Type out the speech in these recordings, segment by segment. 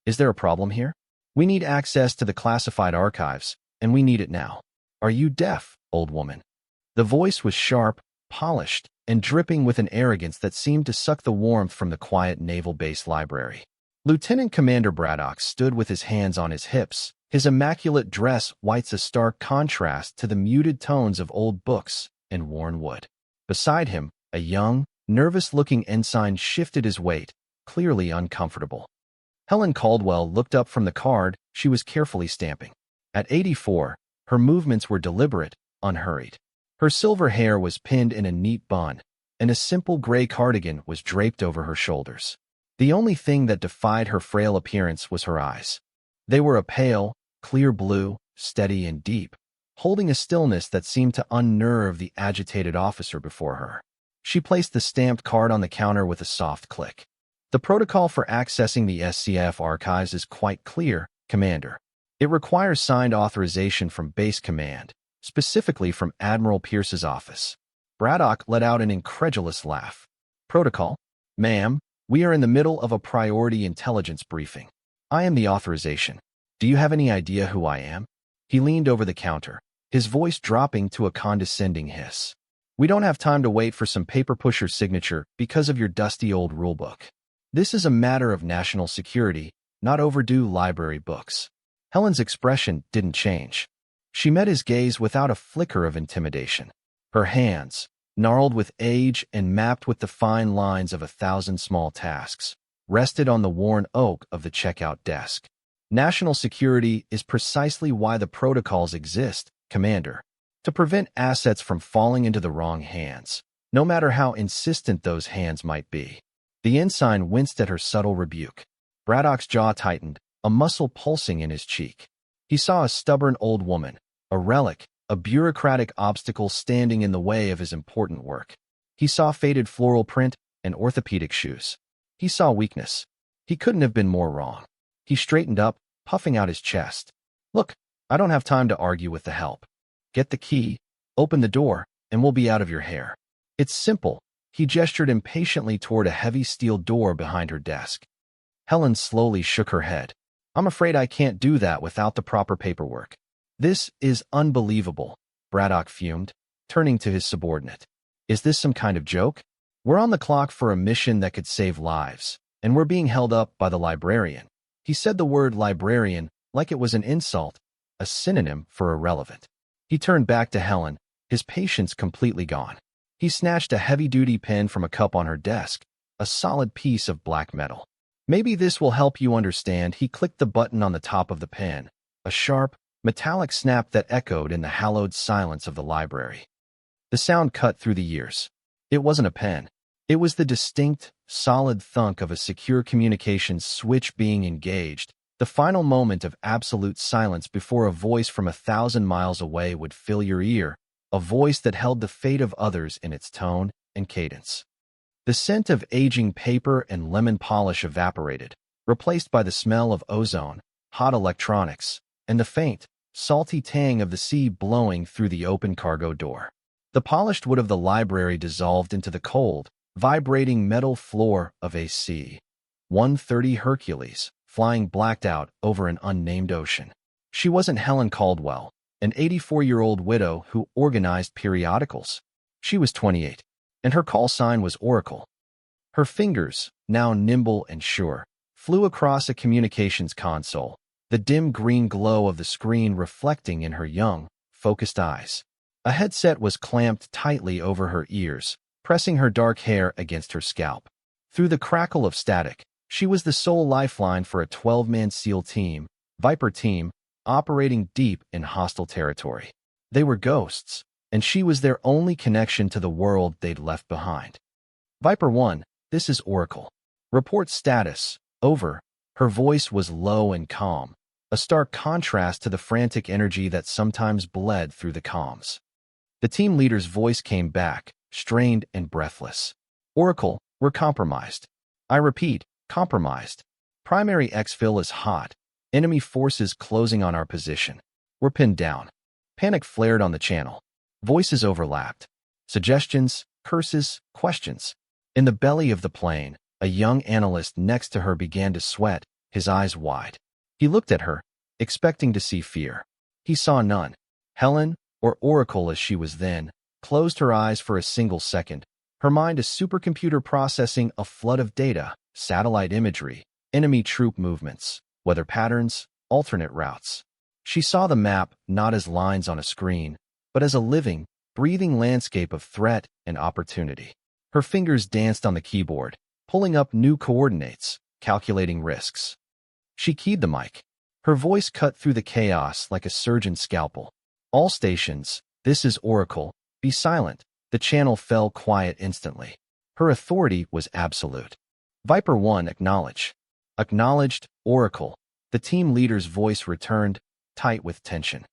Is there a problem here? We need access to the classified archives, and we need it now. Are you deaf, old woman? The voice was sharp, polished, and dripping with an arrogance that seemed to suck the warmth from the quiet naval base library. Lieutenant Commander Braddock stood with his hands on his hips, his immaculate dress whites a stark contrast to the muted tones of old books and worn wood. Beside him, a young, nervous-looking ensign shifted his weight, clearly uncomfortable. Helen Caldwell looked up from the card she was carefully stamping. At 84, her movements were deliberate, unhurried. Her silver hair was pinned in a neat bun, and a simple gray cardigan was draped over her shoulders. The only thing that defied her frail appearance was her eyes. They were a pale, clear blue, steady and deep, holding a stillness that seemed to unnerve the agitated officer before her. She placed the stamped card on the counter with a soft click. The protocol for accessing the SCF archives is quite clear, Commander. It requires signed authorization from Base Command, specifically from Admiral Pierce's office. Braddock let out an incredulous laugh. Protocol? Ma'am, we are in the middle of a priority intelligence briefing. I am the authorization. Do you have any idea who I am? He leaned over the counter, his voice dropping to a condescending hiss. We don't have time to wait for some paper pusher's signature because of your dusty old rulebook. This is a matter of national security, not overdue library books. Helen's expression didn't change. She met his gaze without a flicker of intimidation. Her hands, gnarled with age and mapped with the fine lines of 1,000 small tasks, rested on the worn oak of the checkout desk. National security is precisely why the protocols exist, Commander, to prevent assets from falling into the wrong hands, no matter how insistent those hands might be. The ensign winced at her subtle rebuke. Braddock's jaw tightened, a muscle pulsing in his cheek. He saw a stubborn old woman, a relic, a bureaucratic obstacle standing in the way of his important work. He saw faded floral print and orthopedic shoes. He saw weakness. He couldn't have been more wrong. He straightened up, puffing out his chest. Look, I don't have time to argue with the help. Get the key, open the door, and we'll be out of your hair. It's simple. He gestured impatiently toward a heavy steel door behind her desk. Helen slowly shook her head. I'm afraid I can't do that without the proper paperwork. This is unbelievable, Braddock fumed, turning to his subordinate. Is this some kind of joke? We're on the clock for a mission that could save lives, and we're being held up by the Librarian. He said the word librarian like it was an insult, a synonym for irrelevant. He turned back to Helen, his patience completely gone. He snatched a heavy-duty pen from a cup on her desk, a solid piece of black metal. Maybe this will help you understand. He clicked the button on the top of the pen, a sharp, metallic snap that echoed in the hallowed silence of the library. The sound cut through the years. It wasn't a pen. It was the distinct, solid thunk of a secure communications switch being engaged, the final moment of absolute silence before a voice from 1,000 miles away would fill your ear, a voice that held the fate of others in its tone and cadence. The scent of aging paper and lemon polish evaporated, replaced by the smell of ozone, hot electronics, and the faint, salty tang of the sea blowing through the open cargo door. The polished wood of the library dissolved into the cold, vibrating metal floor of a C-130 Hercules, flying blacked out over an unnamed ocean. She wasn't Helen Caldwell, an 84-year-old widow who organized periodicals. She was 28, and her call sign was Oracle. Her fingers, now nimble and sure, flew across a communications console, the dim green glow of the screen reflecting in her young, focused eyes. A headset was clamped tightly over her ears, pressing her dark hair against her scalp. Through the crackle of static, she was the sole lifeline for a 12-man SEAL team, Viper team, operating deep in hostile territory. They were ghosts, and she was their only connection to the world they'd left behind. Viper 1, this is Oracle. Report status, over. Her voice was low and calm, a stark contrast to the frantic energy that sometimes bled through the comms. The team leader's voice came back, strained and breathless. Oracle, we're compromised. I repeat, compromised. Primary exfil is hot. Enemy forces closing on our position. We're pinned down. Panic flared on the channel. Voices overlapped. Suggestions, curses, questions. In the belly of the plane, a young analyst next to her began to sweat, his eyes wide. He looked at her, expecting to see fear. He saw none. Helen, or Oracle as she was then, closed her eyes for a single second, her mind a supercomputer processing a flood of data, satellite imagery, enemy troop movements, weather patterns, alternate routes. She saw the map not as lines on a screen, but as a living, breathing landscape of threat and opportunity. Her fingers danced on the keyboard, pulling up new coordinates, calculating risks. She keyed the mic. Her voice cut through the chaos like a surgeon's scalpel. All stations, this is Oracle, be silent. The channel fell quiet instantly. Her authority was absolute. Viper 1 acknowledge. Acknowledged, Oracle. The team leader's voice returned, tight with tension.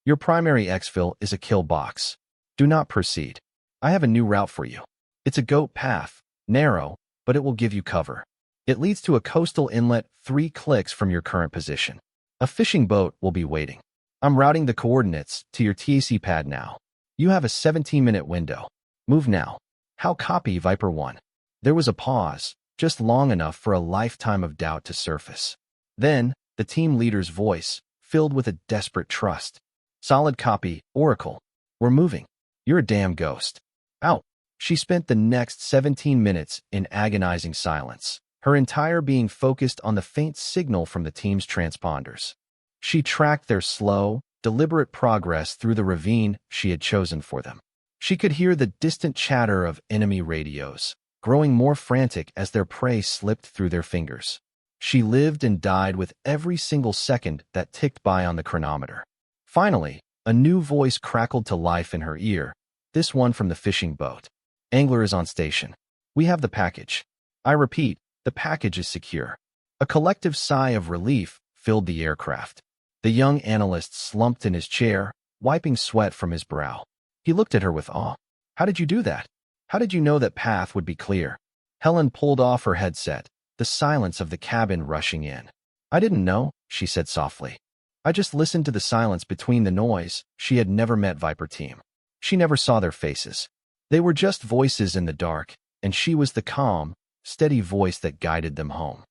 Your primary exfil is a kill box. Do not proceed. I have a new route for you. It's a goat path, narrow, but it will give you cover. It leads to a coastal inlet 3 clicks from your current position. A fishing boat will be waiting. I'm routing the coordinates to your TAC pad now. You have a 17-minute window. Move now. How copy, Viper 1? There was a pause, just long enough for a lifetime of doubt to surface. Then, the team leader's voice, filled with a desperate trust. Solid copy, Oracle. We're moving. You're a damn ghost. Out. She spent the next 17 minutes in agonizing silence, her entire being focused on the faint signal from the team's transponders. She tracked their slow, deliberate progress through the ravine she had chosen for them. She could hear the distant chatter of enemy radios, growing more frantic as their prey slipped through their fingers. She lived and died with every single second that ticked by on the chronometer. Finally, a new voice crackled to life in her ear, this one from the fishing boat. Angler is on station. We have the package. I repeat, the package is secure. A collective sigh of relief filled the aircraft. The young analyst slumped in his chair, wiping sweat from his brow. He looked at her with awe. How did you do that? How did you know that path would be clear? Helen pulled off her headset, the silence of the cabin rushing in. I didn't know, she said softly. I just listened to the silence between the noise. She had never met Viper Team. She never saw their faces. They were just voices in the dark, and she was the calm, steady voice that guided them home.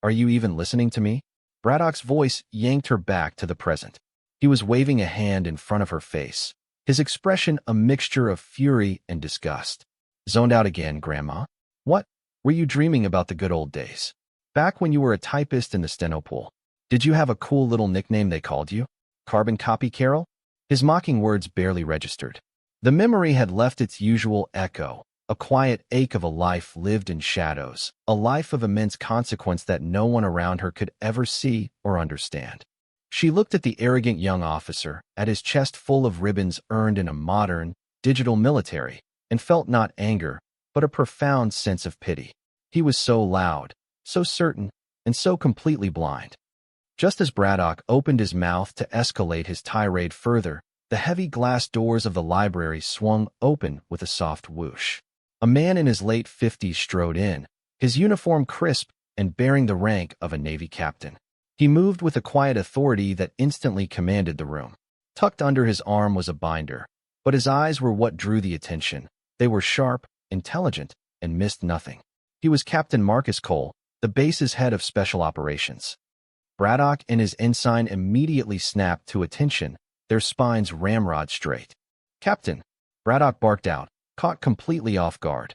Are you even listening to me? Braddock's voice yanked her back to the present. He was waving a hand in front of her face, his expression a mixture of fury and disgust. Zoned out again, Grandma? What? Were you dreaming about the good old days? Back when you were a typist in the steno pool. Did you have a cool little nickname they called you? Carbon Copy Carol? His mocking words barely registered. The memory had left its usual echo, a quiet ache of a life lived in shadows, a life of immense consequence that no one around her could ever see or understand. She looked at the arrogant young officer, at his chest full of ribbons earned in a modern, digital military, and felt not anger, but a profound sense of pity. He was so loud, so certain, and so completely blind. Just as Braddock opened his mouth to escalate his tirade further, the heavy glass doors of the library swung open with a soft whoosh. A man in his late 50s strode in, his uniform crisp and bearing the rank of a Navy captain. He moved with a quiet authority that instantly commanded the room. Tucked under his arm was a binder, but his eyes were what drew the attention. They were sharp, intelligent, and missed nothing. He was Captain Marcus Cole, the base's head of special operations. Braddock and his ensign immediately snapped to attention, their spines ramrod straight. Captain, Braddock barked out, caught completely off guard.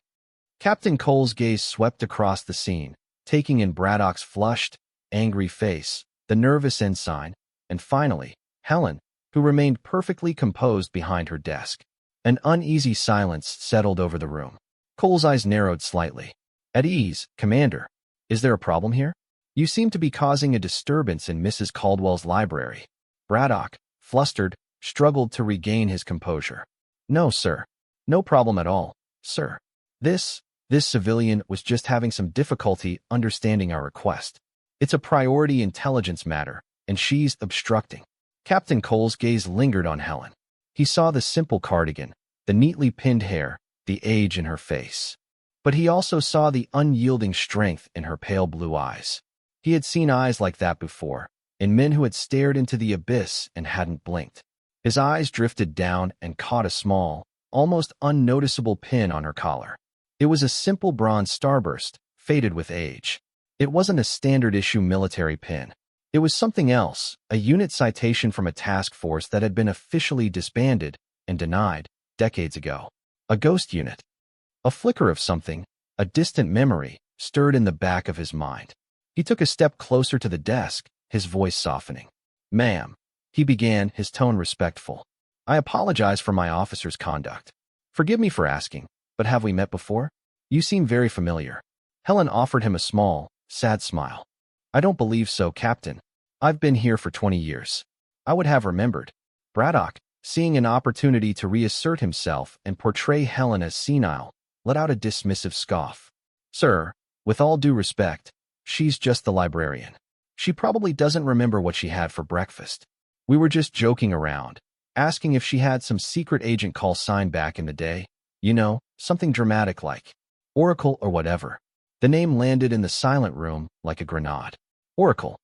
Captain Cole's gaze swept across the scene, taking in Braddock's flushed, angry face, the nervous ensign, and finally, Helen, who remained perfectly composed behind her desk. An uneasy silence settled over the room. Cole's eyes narrowed slightly. At ease, Commander. Is there a problem here? You seem to be causing a disturbance in Mrs. Caldwell's library. Braddock, flustered, struggled to regain his composure. No, sir. No problem at all, sir. This civilian was just having some difficulty understanding our request. It's a priority intelligence matter, and she's obstructing. Captain Cole's gaze lingered on Helen. He saw the simple cardigan, the neatly pinned hair, the age in her face. But he also saw the unyielding strength in her pale blue eyes. He had seen eyes like that before, in men who had stared into the abyss and hadn't blinked. His eyes drifted down and caught a small, almost unnoticeable pin on her collar. It was a simple bronze starburst, faded with age. It wasn't a standard-issue military pin. It was something else, a unit citation from a task force that had been officially disbanded and denied decades ago. A ghost unit. A flicker of something, a distant memory, stirred in the back of his mind. He took a step closer to the desk, his voice softening. "Ma'am," he began, his tone respectful. "I apologize for my officer's conduct. Forgive me for asking, but have we met before? You seem very familiar." Helen offered him a small, sad smile. "I don't believe so, Captain. I've been here for 20 years. I would have remembered." Braddock, seeing an opportunity to reassert himself and portray Helen as senile, let out a dismissive scoff. "Sir, with all due respect, she's just the librarian. She probably doesn't remember what she had for breakfast. We were just joking around, asking if she had some secret agent call sign back in the day. You know, something dramatic like Oracle or whatever." The name landed in the silent room like a grenade. Oracle.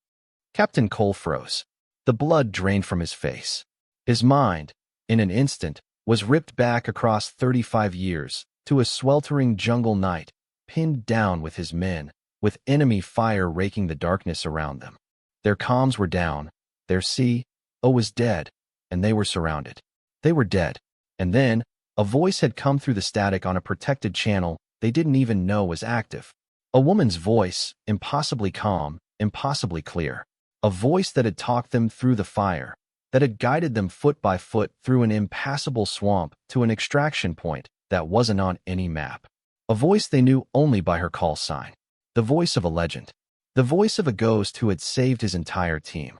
Captain Cole froze. The blood drained from his face. His mind, in an instant, was ripped back across 35 years to a sweltering jungle night, pinned down with his men, with enemy fire raking the darkness around them. Their comms were down, their CO was dead, and they were surrounded. They were dead. And then, a voice had come through the static on a protected channel they didn't even know was active. A woman's voice, impossibly calm, impossibly clear. A voice that had talked them through the fire, that had guided them foot by foot through an impassable swamp to an extraction point that wasn't on any map. A voice they knew only by her call sign. The voice of a legend. The voice of a ghost who had saved his entire team.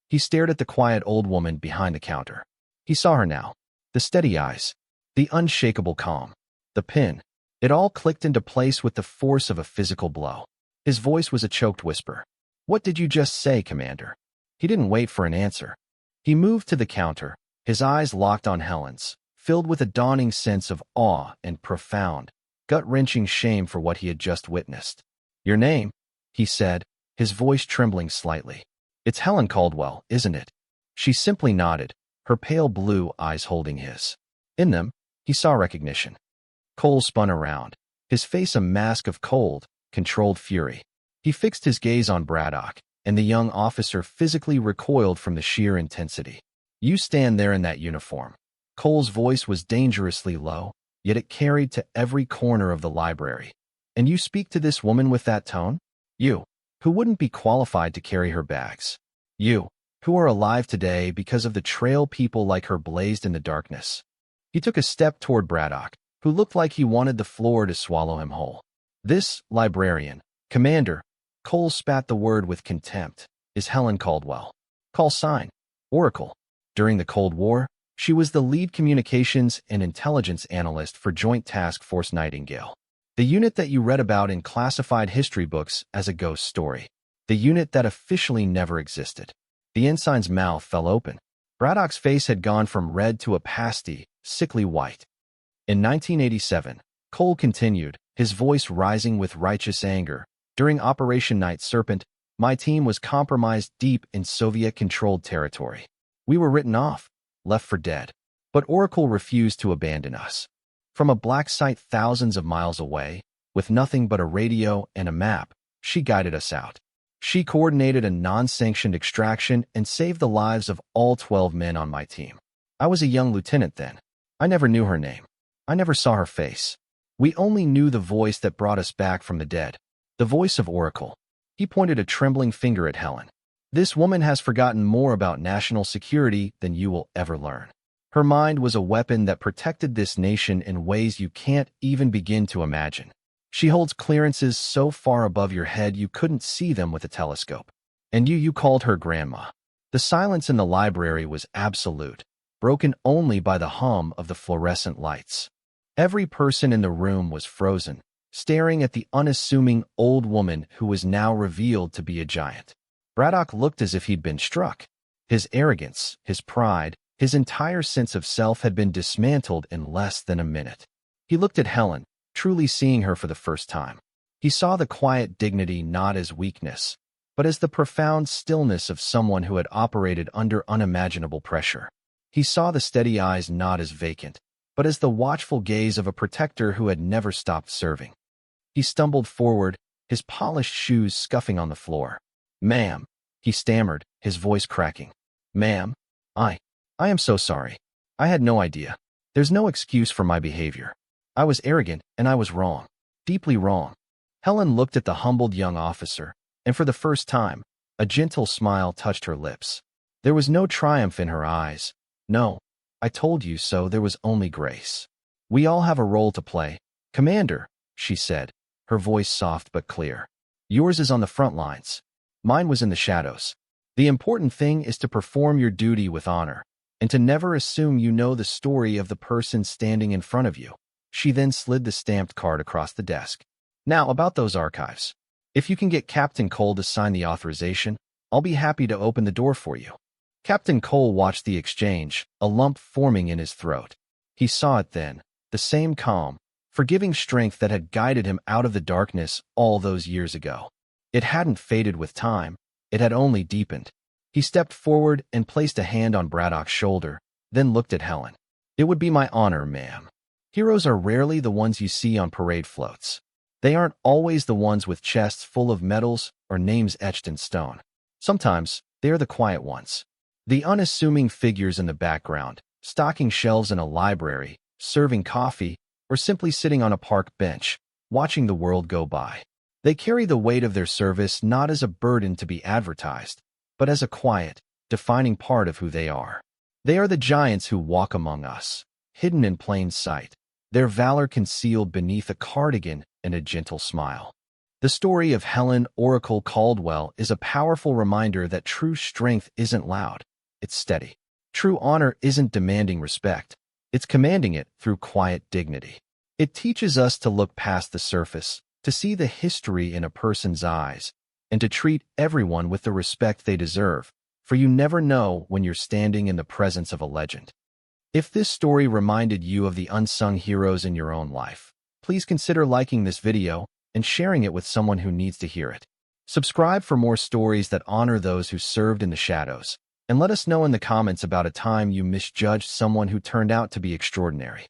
He stared at the quiet old woman behind the counter. He saw her now. The steady eyes. The unshakable calm. The pin. It all clicked into place with the force of a physical blow. His voice was a choked whisper. "What did you just say, Commander?" He didn't wait for an answer. He moved to the counter, his eyes locked on Helen's, filled with a dawning sense of awe and profound, gut-wrenching shame for what he had just witnessed. "Your name?" he said, his voice trembling slightly. "It's Helen Caldwell, isn't it?" She simply nodded, her pale blue eyes holding his. In them, he saw recognition. Cole spun around, his face a mask of cold, controlled fury. He fixed his gaze on Braddock, and the young officer physically recoiled from the sheer intensity. "You stand there in that uniform." Cole's voice was dangerously low, yet it carried to every corner of the library. "And you speak to this woman with that tone? You, who wouldn't be qualified to carry her bags. You, who are alive today because of the trail people like her blazed in the darkness." He took a step toward Braddock, who looked like he wanted the floor to swallow him whole. "This, librarian, Commander," Cole spat the word with contempt, "is Helen Caldwell. Call sign, Oracle. During the Cold War, she was the lead communications and intelligence analyst for Joint Task Force Nightingale. The unit that you read about in classified history books as a ghost story. The unit that officially never existed." The ensign's mouth fell open. Braddock's face had gone from red to a pasty, sickly white. In 1987, Cole continued, his voice rising with righteous anger, "During Operation Night Serpent, my team was compromised deep in Soviet-controlled territory. We were written off, left for dead. But Oracle refused to abandon us. From a black site thousands of miles away, with nothing but a radio and a map, she guided us out. She coordinated a non-sanctioned extraction and saved the lives of all 12 men on my team. I was a young lieutenant then. I never knew her name. I never saw her face. We only knew the voice that brought us back from the dead. The voice of Oracle." He pointed a trembling finger at Helen. "This woman has forgotten more about national security than you will ever learn. Her mind was a weapon that protected this nation in ways you can't even begin to imagine. She holds clearances so far above your head you couldn't see them with a telescope. And you called her Grandma." The silence in the library was absolute, broken only by the hum of the fluorescent lights. Every person in the room was frozen, staring at the unassuming old woman who was now revealed to be a giant. Braddock looked as if he'd been struck. His arrogance, his pride, his entire sense of self had been dismantled in less than a minute. He looked at Helen, truly seeing her for the first time. He saw the quiet dignity not as weakness, but as the profound stillness of someone who had operated under unimaginable pressure. He saw the steady eyes not as vacant, but as the watchful gaze of a protector who had never stopped serving. He stumbled forward, his polished shoes scuffing on the floor. "Ma'am," he stammered, his voice cracking. "Ma'am, I am so sorry. I had no idea. There's no excuse for my behavior. I was arrogant and I was wrong. Deeply wrong." Helen looked at the humbled young officer, and for the first time, a gentle smile touched her lips. There was no triumph in her eyes. "No, I told you so." There was only grace. "We all have a role to play, Commander," she said, her voice soft but clear. "Yours is on the front lines. Mine was in the shadows. The important thing is to perform your duty with honor, and to never assume you know the story of the person standing in front of you." She then slid the stamped card across the desk. "Now, about those archives. If you can get Captain Cole to sign the authorization, I'll be happy to open the door for you." Captain Cole watched the exchange, a lump forming in his throat. He saw it then, the same calm, forgiving strength that had guided him out of the darkness all those years ago. It hadn't faded with time, it had only deepened. He stepped forward and placed a hand on Braddock's shoulder, then looked at Helen. "It would be my honor, ma'am. Heroes are rarely the ones you see on parade floats. They aren't always the ones with chests full of medals or names etched in stone. Sometimes, they are the quiet ones. The unassuming figures in the background, stocking shelves in a library, serving coffee, or simply sitting on a park bench, watching the world go by. They carry the weight of their service not as a burden to be advertised, but as a quiet, defining part of who they are. They are the giants who walk among us, hidden in plain sight, their valor concealed beneath a cardigan and a gentle smile." The story of Helen Oracle Caldwell is a powerful reminder that true strength isn't loud, it's steady. True honor isn't demanding respect, it's commanding it through quiet dignity. It teaches us to look past the surface, to see the history in a person's eyes, and to treat everyone with the respect they deserve, for you never know when you're standing in the presence of a legend. If this story reminded you of the unsung heroes in your own life, please consider liking this video and sharing it with someone who needs to hear it. Subscribe for more stories that honor those who served in the shadows, and let us know in the comments about a time you misjudged someone who turned out to be extraordinary.